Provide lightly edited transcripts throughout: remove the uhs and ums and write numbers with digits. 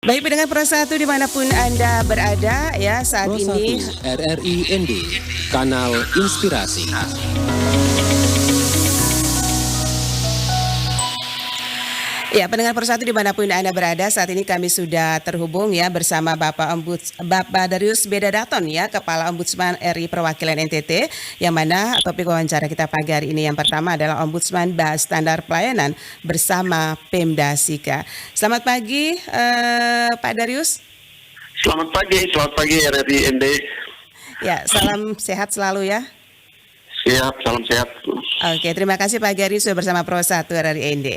Baik pendengar Pro 1 dimanapun Anda berada ya saat Pro 1 ini. RRI ND, Kanal Inspirasi. Ya, pendengar Pro 1 dimanapun Anda berada, saat ini kami sudah terhubung ya bersama Bapak Darius Bedadaton ya, Kepala Ombudsman RI Perwakilan NTT, yang mana topik wawancara kita pagi hari ini yang pertama adalah Ombudsman bahas standar pelayanan bersama Pemda Sika. Selamat pagi Pak Darius. Selamat pagi RRI ND. Ya, salam sehat selalu ya. Siap, salam sehat. Oke, terima kasih Pak Darius sudah bersama Pro 1 RRI ND.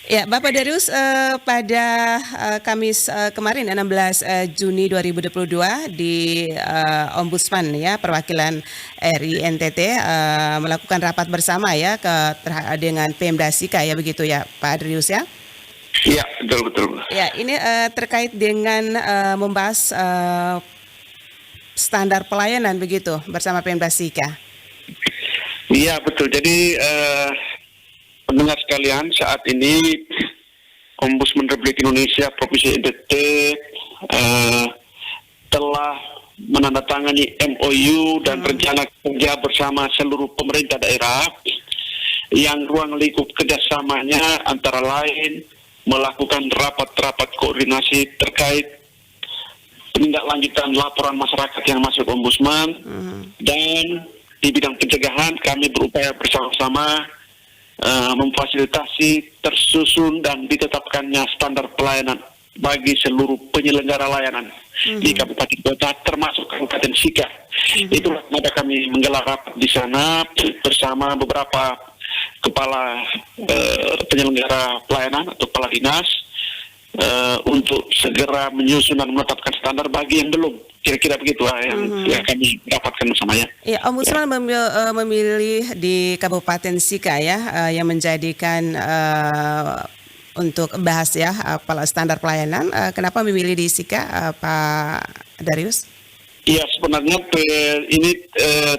Ya, Bapak Darius, pada Kamis kemarin 16 Juni 2022 di Ombudsman ya Perwakilan RI NTT melakukan rapat bersama ya dengan Pemda Sika ya begitu ya Pak Darius ya? Iya, betul. Ya, ini terkait dengan membahas standar pelayanan begitu bersama Pemda Sika. Iya, betul. Jadi pendengar sekalian, saat ini Ombudsman Republik Indonesia Provinsi NTT telah menandatangani MOU dan rencana kerja bersama seluruh pemerintah daerah yang ruang lingkup kerjasamanya antara lain melakukan rapat-rapat koordinasi terkait penindaklanjutan laporan masyarakat yang masuk Ombudsman dan di bidang pencegahan kami berupaya bersama-sama memfasilitasi tersusun dan ditetapkannya standar pelayanan bagi seluruh penyelenggara layanan di kabupaten kota termasuk Kabupaten Sika. Itulah kenapa kami menggelar rapat di sana bersama beberapa kepala penyelenggara pelayanan atau kepala dinas untuk segera menyusun dan menetapkan standar bagi yang belum. Kira-kira begitu yang kami dapatkan bersama ya. Ya, Ombudsman memilih di Kabupaten Sika ya yang menjadikan untuk bahas ya standar pelayanan. Kenapa memilih di Sika, Pak Darius? Iya, sebenarnya ini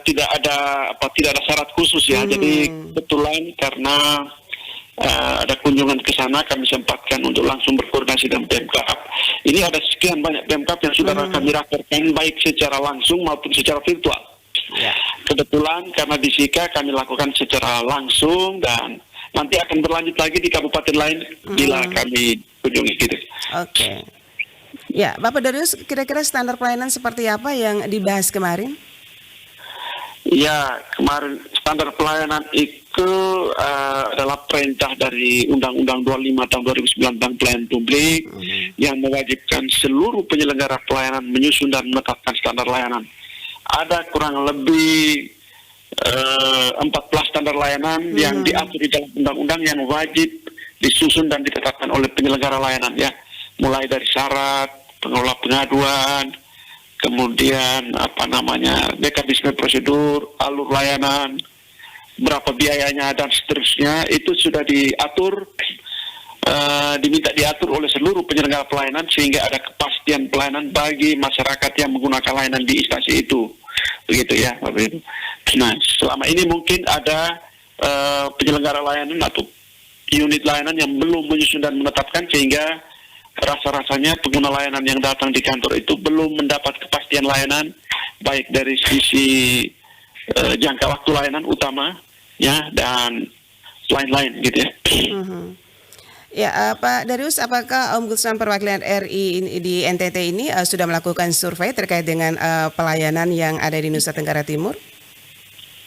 tidak ada syarat khusus ya. Jadi kebetulan karena ada kunjungan ke sana, kami sempatkan untuk langsung berkoordinasi dengan Pemkab. Ini ada sekian banyak Pemkab yang sudah kami raporkan baik secara langsung maupun secara virtual. Ya. Kebetulan karena di Sika kami lakukan secara langsung dan nanti akan berlanjut lagi di kabupaten lain bila kami kunjungi gitu. Oke. Ya, Bapak Darius, kira-kira standar pelayanan seperti apa yang dibahas kemarin? Ya, kemarin standar pelayanan itu adalah perintah dari Undang-Undang 25 tahun 2009 tentang pelayanan publik yang mewajibkan seluruh penyelenggara pelayanan menyusun dan menetapkan standar layanan. Ada kurang lebih 14 standar layanan yang diatur di dalam undang-undang yang wajib disusun dan ditetapkan oleh penyelenggara layanan ya. Mulai dari syarat, pengelola pengaduan, kemudian mekanisme prosedur, alur layanan, berapa biayanya dan seterusnya itu sudah diatur, diminta diatur oleh seluruh penyelenggara pelayanan sehingga ada kepastian pelayanan bagi masyarakat yang menggunakan layanan di instansi itu, begitu ya, Bapak Ibu. Nah, selama ini mungkin ada penyelenggara layanan atau unit layanan yang belum menyusun dan menetapkan sehingga rasa-rasanya pengguna layanan yang datang di kantor itu belum mendapat kepastian layanan baik dari sisi jangka waktu layanan utama ya dan lain-lain gitu ya. Ya, Pak Darius, apakah Ombudsman Perwakilan RI di NTT ini sudah melakukan survei terkait dengan pelayanan yang ada di Nusa Tenggara Timur?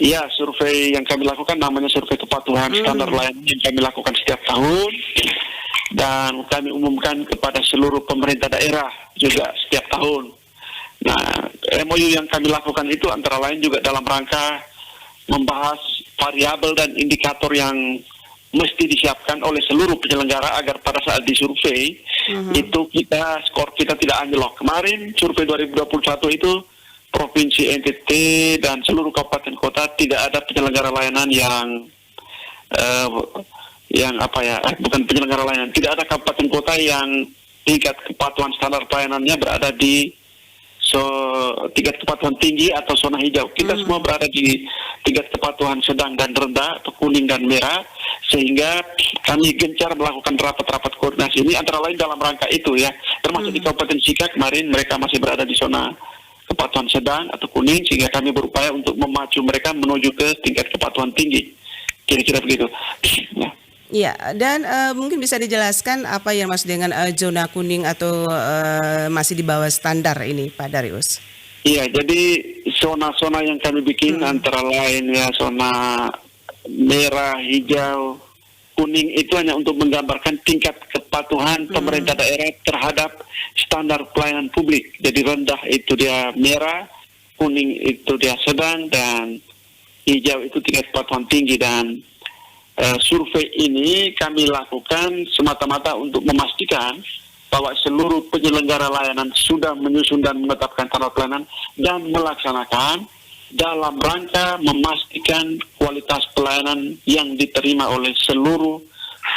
Iya, survei yang kami lakukan namanya survei kepatuhan standar layanan yang kami lakukan setiap tahun. Dan kami umumkan kepada seluruh pemerintah daerah juga setiap tahun. Nah, MOU yang kami lakukan itu antara lain juga dalam rangka membahas variabel dan indikator yang mesti disiapkan oleh seluruh penyelenggara agar pada saat disurvei itu skor kita tidak anjlok. Kemarin survei 2021 itu Provinsi NTT dan seluruh kabupaten kota tidak ada penyelenggara layanan bukan penyelenggara layanan. Tidak ada kabupaten kota yang tingkat kepatuhan standar pelayanannya berada di tingkat kepatuhan tinggi atau zona hijau. Kita semua berada di tingkat kepatuhan sedang dan rendah atau kuning dan merah, sehingga kami gencar melakukan rapat-rapat koordinasi ini antara lain dalam rangka itu ya. Termasuk di Kabupaten Sika kemarin mereka masih berada di zona kepatuhan sedang atau kuning, sehingga kami berupaya untuk memacu mereka menuju ke tingkat kepatuhan tinggi. Kira-kira begitu. Ya. Ya, dan mungkin bisa dijelaskan apa yang maksud dengan zona kuning atau masih di bawah standar ini, Pak Darius? Iya, jadi zona-zona yang kami bikin antara lain ya zona merah, hijau, kuning itu hanya untuk menggambarkan tingkat kepatuhan pemerintah daerah terhadap standar pelayanan publik. Jadi rendah itu dia merah, kuning itu dia sedang, dan hijau itu tingkat kepatuhan tinggi. Dan survei ini kami lakukan semata-mata untuk memastikan bahwa seluruh penyelenggara layanan sudah menyusun dan menetapkan standar pelayanan dan melaksanakan dalam rangka memastikan kualitas pelayanan yang diterima oleh seluruh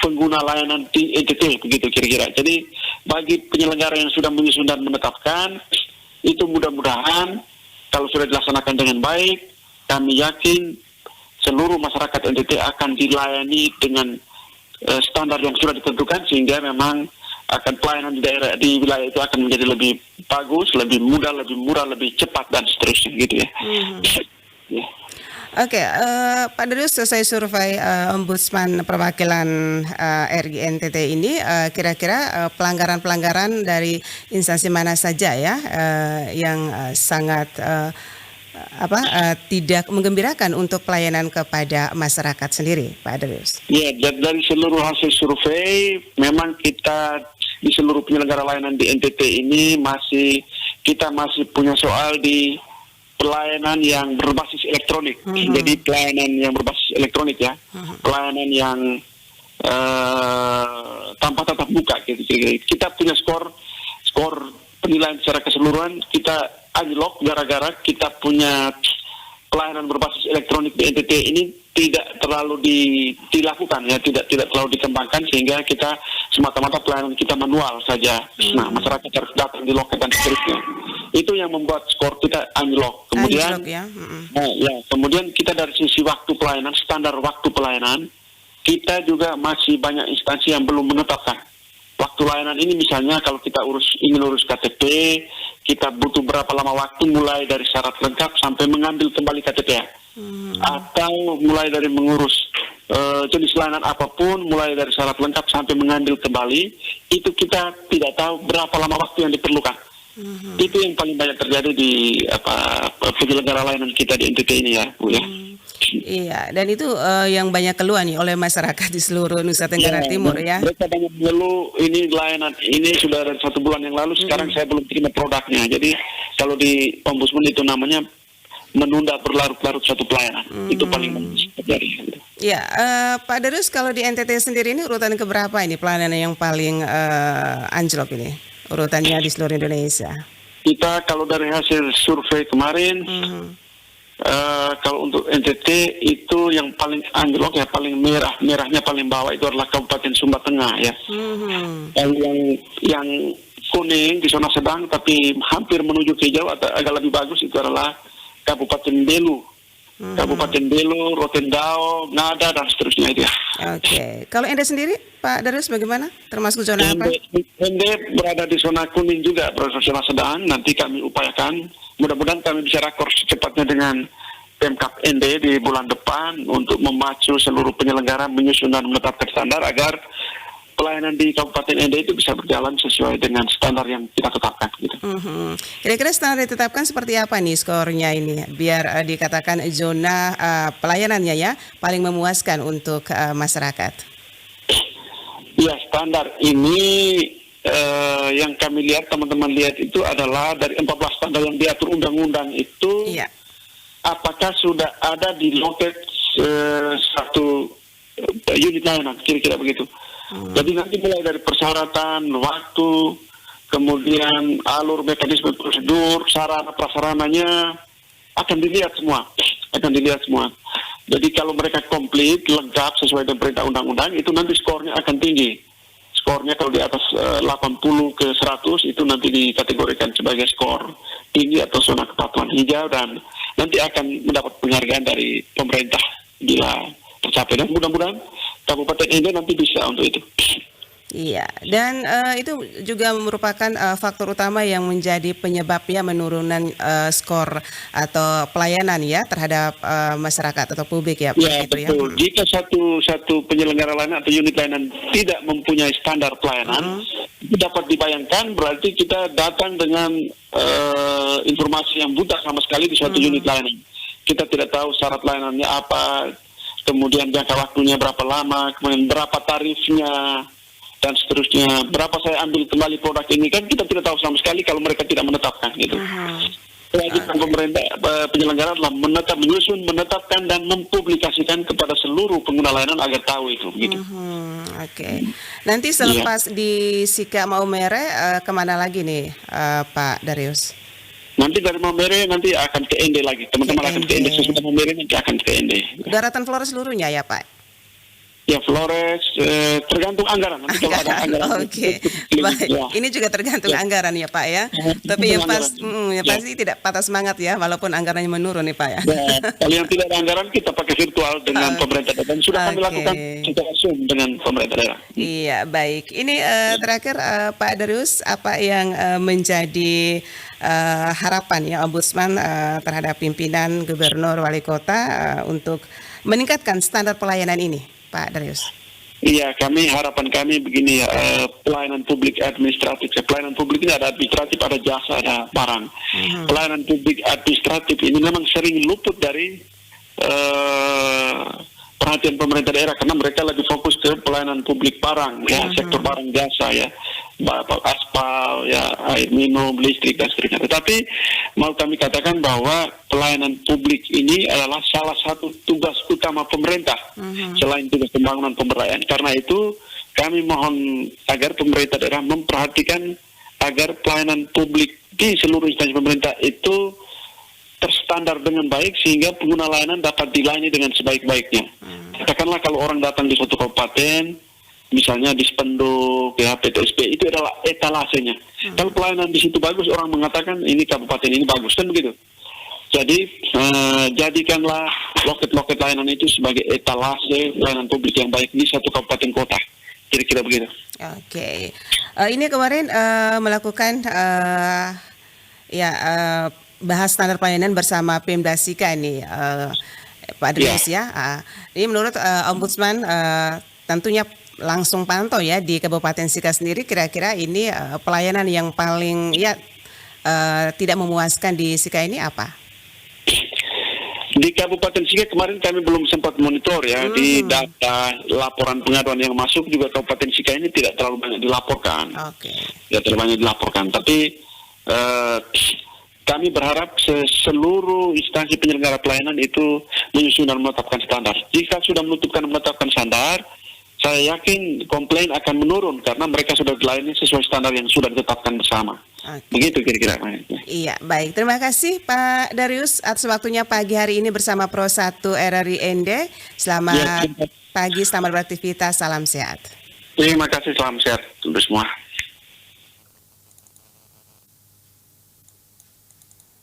pengguna layanan di NTT, begitu kira-kira. Jadi bagi penyelenggara yang sudah menyusun dan menetapkan, itu mudah-mudahan kalau sudah dilaksanakan dengan baik, kami yakin seluruh masyarakat NTT akan dilayani dengan standar yang sudah ditentukan, sehingga memang akan pelayanan di daerah, di wilayah itu akan menjadi lebih bagus, lebih mudah, lebih murah, lebih cepat, dan seterusnya gitu ya. Ya. Oke, Pak Darius, selesai survei Ombudsman perwakilan RI NTT ini, kira-kira pelanggaran-pelanggaran dari instansi mana saja ya yang sangat tidak menggembirakan untuk pelayanan kepada masyarakat sendiri, Pak Darius? Ya, dari seluruh hasil survei, memang kita di seluruh penyelenggara layanan di NTT ini kita masih punya soal di pelayanan yang berbasis elektronik. Jadi pelayanan yang berbasis elektronik ya, pelayanan yang tanpa tatap muka gitu. Kita punya skor penilaian secara keseluruhan kita anjlok gara-gara kita punya pelayanan berbasis elektronik di NTT ini tidak terlalu dilakukan ya, tidak terlalu dikembangkan, sehingga kita semata-mata pelayanan kita manual saja. Nah, masyarakat harus datang di loket dan seterusnya. Itu yang membuat skor kita anjlok. Kemudian kemudian kita dari sisi waktu pelayanan, standar waktu pelayanan, kita juga masih banyak instansi yang belum menetapkan waktu layanan ini. Misalnya kalau kita ingin urus KTP, kita butuh berapa lama waktu mulai dari syarat lengkap sampai mengambil kembali KTP, atau mulai dari mengurus jenis layanan apapun, mulai dari syarat lengkap sampai mengambil kembali, itu kita tidak tahu berapa lama waktu yang diperlukan. Itu yang paling banyak terjadi di penyelenggara layanan kita di NTT ini ya, Bu ya. Iya, dan itu yang banyak keluhan nih oleh masyarakat di seluruh Nusa Tenggara Timur ya. Mereka banyak mengeluh, ini layanan ini sudah dari 1 bulan yang lalu, sekarang saya belum terima produknya. Jadi kalau di Ombudsman itu namanya menunda berlarut-larut suatu pelayanan. Itu paling banyak terjadi. Ya, Pak Darius, kalau di NTT sendiri ini urutan keberapa ini pelayanan yang paling anjlok ini? Urutannya di seluruh Indonesia. Kita kalau dari hasil survei kemarin, kalau untuk NTT itu yang paling anjlok ya, paling merahnya paling bawah itu adalah Kabupaten Sumba Tengah ya. Yang kuning di zona sedang tapi hampir menuju ke hijau atau agak lebih bagus itu adalah Kabupaten Belu. Kabupaten Belu, Rotendao, Ngada, dan seterusnya itu ya. Oke. Kalau Ende sendiri, Pak Darius, bagaimana? Termasuk zona apa? Ende berada di zona kuning juga, berada di zona sedang. Nanti kami upayakan, mudah-mudahan kami bisa rakor secepatnya dengan Pemkab Ende di bulan depan untuk memacu seluruh penyelenggara menyusun dan menetapkan standar agar pelayanan di Kabupaten Ende itu bisa berjalan sesuai dengan standar yang kita tetapkan. Gitu. Kira-kira standar ditetapkan seperti apa nih skornya ini? Biar dikatakan zona pelayanannya ya paling memuaskan untuk masyarakat. Ya, standar ini yang kami lihat, teman-teman lihat itu adalah dari 14 standar yang diatur undang-undang itu, apakah sudah ada di loket satu unit layanan, kira-kira begitu. Jadi nanti mulai dari persyaratan, waktu, kemudian alur, mekanisme, prosedur, sarana prasarananya akan dilihat semua. Jadi kalau mereka komplit, lengkap sesuai dengan perintah undang-undang, itu nanti skornya akan tinggi. Skornya kalau di atas 80 ke 100 itu nanti dikategorikan sebagai skor tinggi atau zona kepatuhan hijau, dan nanti akan mendapat penghargaan dari pemerintah bila tercapai, dan mudah-mudahan Kabupaten Ende nanti bisa untuk itu. Iya, dan itu juga merupakan faktor utama yang menjadi penyebabnya menurunan skor atau pelayanan ya terhadap masyarakat atau publik ya. Ya, itu betul. ya. Jika satu penyelenggara layanan atau unit layanan tidak mempunyai standar pelayanan, itu dapat dibayangkan berarti kita datang dengan informasi yang buta sama sekali di suatu unit layanan. Kita tidak tahu syarat layanannya apa, kemudian jangka waktunya berapa lama, kemudian berapa tarifnya, dan seterusnya. Berapa saya ambil kembali produk ini, kan kita tidak tahu sama sekali kalau mereka tidak menetapkan gitu. Kewajiban pemerintah penyelenggara adalah menyusun, menetapkan, dan mempublikasikan kepada seluruh pengguna layanan agar tahu itu gitu. Oke. Nanti selepas di Sika Maumere kemana lagi nih Pak Darius? Nanti dari Maumere nanti akan ke Ende lagi. Teman-teman akan ke Ende. Sesudah Maumere nanti akan ke Ende. Daratan Flores seluruhnya ya Pak? Ya, Flores tergantung anggaran. Nanti kalau ada anggaran. Oke, baik. Ya. Ini juga tergantung anggaran ya Pak ya. Tapi yang pasti tidak patah semangat ya, walaupun anggarannya menurun nih Pak ya. Ya, kalau yang tidak ada anggaran kita pakai virtual dengan pemerintah daerah, dan sudah kami lakukan secara Zoom dengan pemerintah daerah. Iya, baik. Ini terakhir Pak Darius, apa yang menjadi harapan ya Ombudsman terhadap pimpinan gubernur wali kota untuk meningkatkan standar pelayanan ini, Pak Darius? Iya, harapan kami begini ya, pelayanan publik administratif. Pelayanan publik ini ada administratif, ada jasa, ada barang. Pelayanan publik administratif ini memang sering luput dari perhatian pemerintah daerah, karena mereka lebih fokus ke pelayanan publik barang, ya, sektor barang jasa ya, aspal, ya, air minum, listrik, dan seterusnya. Tetapi mau kami katakan bahwa pelayanan publik ini adalah salah satu tugas utama pemerintah selain tugas pembangunan pemberdayaan. Karena itu kami mohon agar pemerintah daerah memperhatikan agar pelayanan publik di seluruh instansi pemerintah itu terstandar dengan baik sehingga pengguna layanan dapat dilayani dengan sebaik-baiknya. Katakanlah kalau orang datang di suatu kabupaten, misalnya di Spenduk, ya, PTSP, itu adalah etalasenya. Kalau pelayanan di situ bagus, orang mengatakan ini kabupaten ini bagus, kan begitu. Jadi jadikanlah loket-loket layanan itu sebagai etalase pelayanan publik yang baik di satu kabupaten kota. Kira-kira begitu. Oke. Ini kemarin melakukan bahas standar pelayanan bersama Pemda Sika nih, Pak Darius ya. Ini menurut Ombudsman tentunya langsung pantau ya di Kabupaten Sika sendiri, kira-kira ini pelayanan yang paling tidak memuaskan di Sika ini apa? Di Kabupaten Sika kemarin kami belum sempat monitor ya, di data laporan pengaduan yang masuk juga Kabupaten Sika ini tidak terlalu banyak dilaporkan. Tidak terlalu banyak dilaporkan, tapi kami berharap seluruh instansi penyelenggara pelayanan itu menyusun dan menetapkan standar. Jika sudah menetapkan standar, saya yakin komplain akan menurun karena mereka sudah dilayani sesuai standar yang sudah ditetapkan bersama. Begitu kira-kira. Iya, baik. Terima kasih Pak Darius atas waktunya pagi hari ini bersama Pro 1 RRI Ende. Selamat pagi, selamat beraktivitas, salam sehat. Terima kasih, salam sehat untuk semua.